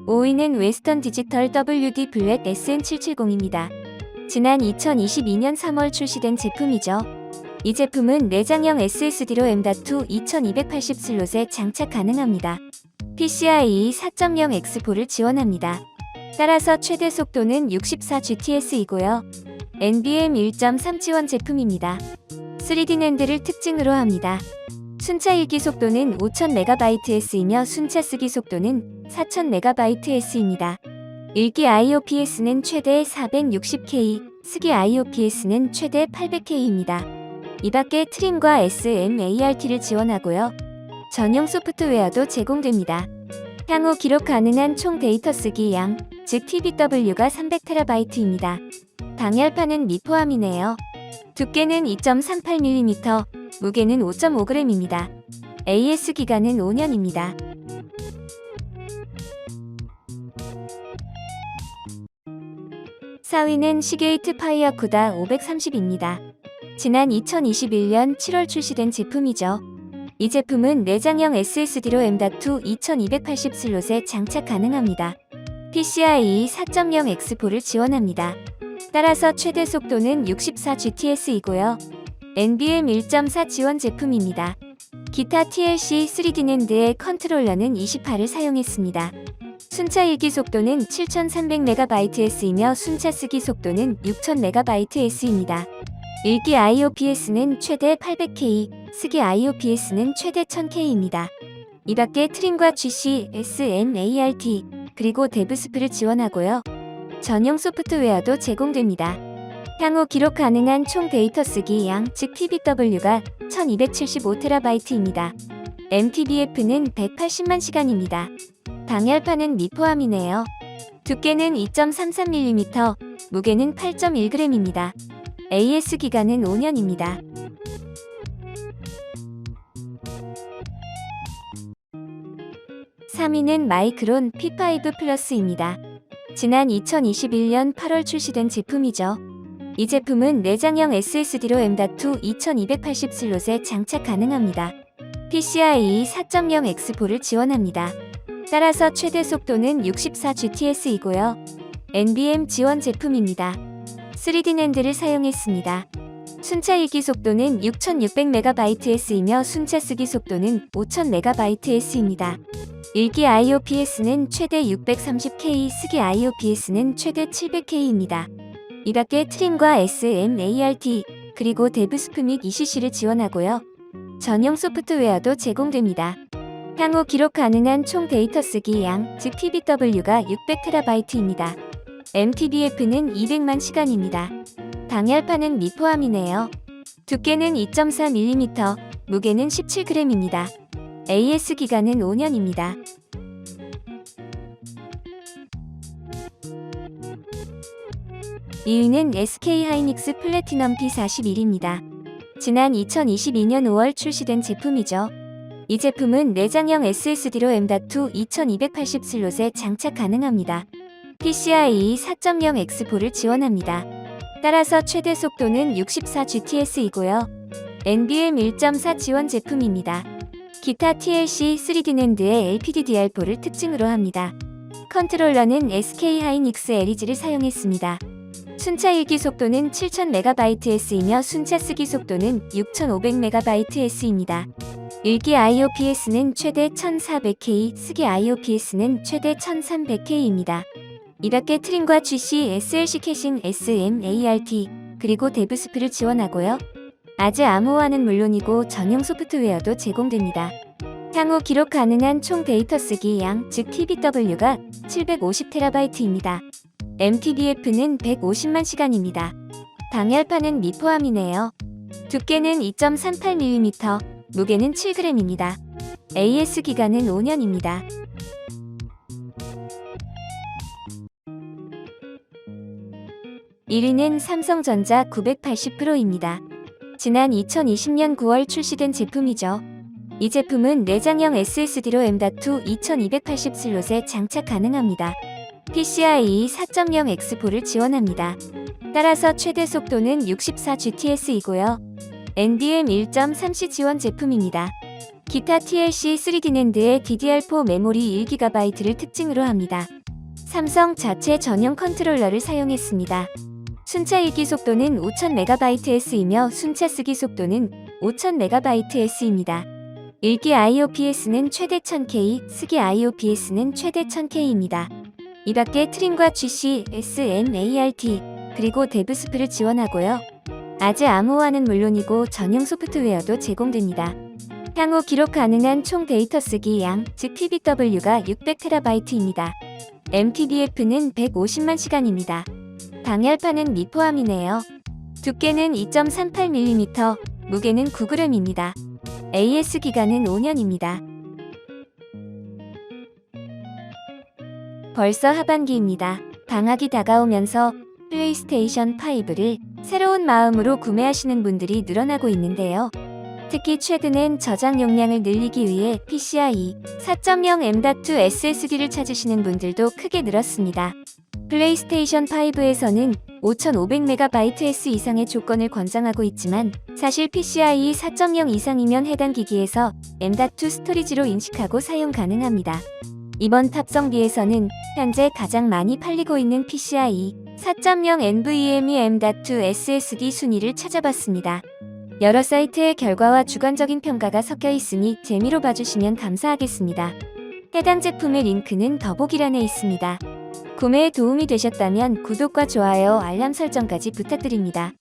5위는 웨스턴 디지털 WD 블랙 SN770입니다. 지난 2022년 3월 출시된 제품이죠. 이 제품은 내장형 SSD로 M.2 2280 슬롯에 장착 가능합니다. PCIe 4.0 X4를 지원합니다. 따라서 최대 속도는 64GTS이고요. NVMe 1.3 지원 제품입니다. 3D 낸드를 특징으로 합니다. 순차 읽기 속도는 5000MBs이며 순차 쓰기 속도는 4000MBs입니다. 읽기 IOPS는 최대 460K, 쓰기 IOPS는 최대 800K입니다. 이 밖에 트림과 SMART를 지원하고요. 전용 소프트웨어도 제공됩니다. 향후 기록 가능한 총 데이터 쓰기 양, 즉 TBW가 300TB입니다. 방열판은 미포함이네요. 두께는 2.38mm, 무게는 5.5g입니다. AS 기간은 5년입니다. (4위는) 시게이트 파이어쿠다 530입니다. 지난 2021년 7월 출시된 제품이죠. 이 제품은 내장형 SSD로 M.2 2280 슬롯에 장착 가능합니다. PCIe 4.0 X4를 지원합니다. 따라서 최대 속도는 64GTS이고요. NVMe 1.4 지원 제품입니다. 기타 TLC 3D 낸드의 컨트롤러는 28을 사용했습니다. 순차 읽기 속도는 7300MBs이며 순차 쓰기 속도는 6000MBs입니다. 읽기 IOPS는 최대 800K, 쓰기 IOPS는 최대 1000K입니다. 이 밖에 트림과 GC, SMART, 그리고 데브스프를 지원하고요. 전용 소프트웨어도 제공됩니다. 향후 기록 가능한 총 데이터 쓰기 양, 즉 TBW가 1275TB입니다. MTBF는 180만 시간입니다. 방열판은 미포함이네요. 두께는 2.33mm, 무게는 8.1g입니다. AS 기간은 5년입니다. (3위는) 마이크론 P5 플러스입니다. 지난 2021년 8월 출시된 제품이죠. 이 제품은 내장형 SSD로 M.2 2280 슬롯에 장착 가능합니다. PCIe 4.0 X4를 지원합니다. 따라서 최대 속도는 64GTS이고요. NVMe 지원 제품입니다. 3D 낸드를 사용했습니다. 순차 읽기 속도는 6600MBs이며 순차 쓰기 속도는 5000MBs입니다. 읽기 IOPS는 최대 630K, 쓰기 IOPS는 최대 700K입니다. 이 밖에 트림과 SMART, 그리고 데브스프 및 ECC를 지원하고요. 전용 소프트웨어도 제공됩니다. 향후 기록 가능한 총 데이터 쓰기 양, 즉 TBW가 600TB입니다. MTBF는 200만 시간입니다. 방열판은 미포함이네요. 두께는 2.4mm, 무게는 17g입니다. AS 기간은 5년입니다. (2위는) SK 하이닉스 플래티넘 P41입니다. 지난 2022년 5월 출시된 제품이죠. 이 제품은 내장형 SSD로 M.2 2280 슬롯에 장착 가능합니다. PCIe 4.0 X4를 지원합니다. 따라서 최대 속도는 64GTS이고요. NVMe 1.4 지원 제품입니다. 기타 TLC 3D 낸드의 LPDDR4를 특징으로 합니다. 컨트롤러는 SK 하이닉스 에리즈를 사용했습니다. 순차 읽기 속도는 7000MBs이며 순차 쓰기 속도는 6500MBs입니다. 읽기 IOPS는 최대 1400K, 쓰기 IOPS는 최대 1300K입니다. 이 밖에 트림과 GC, SLC 캐싱, SMART, 그리고 데브스프를 지원하고요. 아즈 암호화는 물론이고 전용 소프트웨어도 제공됩니다. 향후 기록 가능한 총 데이터 쓰기 양, 즉 TBW가 750TB입니다. MTBF는 150만 시간입니다. 방열판은 미포함이네요. 두께는 2.38mm, 무게는 7g입니다. AS 기간은 5년입니다. (1위는) 삼성전자 980 프로입니다. 지난 2020년 9월 출시된 제품이죠. 이 제품은 내장형 SSD로 M.2 2280 슬롯에 장착 가능합니다. PCIe 4.0 X4를 지원합니다. 따라서 최대 속도는 64GTS이고요. NVMe 1.3C 지원 제품입니다. 기타 TLC 3D 낸드의 DDR4 메모리 1GB를 특징으로 합니다. 삼성 자체 전용 컨트롤러를 사용했습니다. 순차 읽기 속도는 5000MBs이며 순차 쓰기 속도는 5000MBs입니다. 읽기 IOPS는 최대 1000K, 쓰기 IOPS는 최대 1000K입니다. 이 밖에 트림과 GC, SMART, 그리고 데브스프를 지원하고요. 아즈 암호화는 물론이고 전용 소프트웨어도 제공됩니다. 향후 기록 가능한 총 데이터 쓰기 양, 즉 TBW가 600TB입니다. MTBF는 150만 시간입니다. 방열판은 미포함이네요. 두께는 2.38mm, 무게는 9g입니다. AS 기간은 5년입니다. 벌써 하반기입니다. 방학이 다가오면서 플레이스테이션 5를 새로운 마음으로 구매하시는 분들이 늘어나고 있는데요. 특히 최근엔 저장 용량을 늘리기 위해 PCIe 4.0 M.2 SSD를 찾으시는 분들도 크게 늘었습니다. 플레이스테이션 5에서는 5500MBs 이상의 조건을 권장하고 있지만 사실 PCIe 4.0 이상이면 해당 기기에서 M.2 스토리지로 인식하고 사용 가능합니다. 이번 탑성비에서는 현재 가장 많이 팔리고 있는 PCIe 4.0 NVMe M.2 SSD 순위를 찾아봤습니다. 여러 사이트의 결과와 주관적인 평가가 섞여 있으니 재미로 봐주시면 감사하겠습니다. 해당 제품의 링크는 더보기란에 있습니다. 구매에 도움이 되셨다면 구독과 좋아요, 알람 설정까지 부탁드립니다.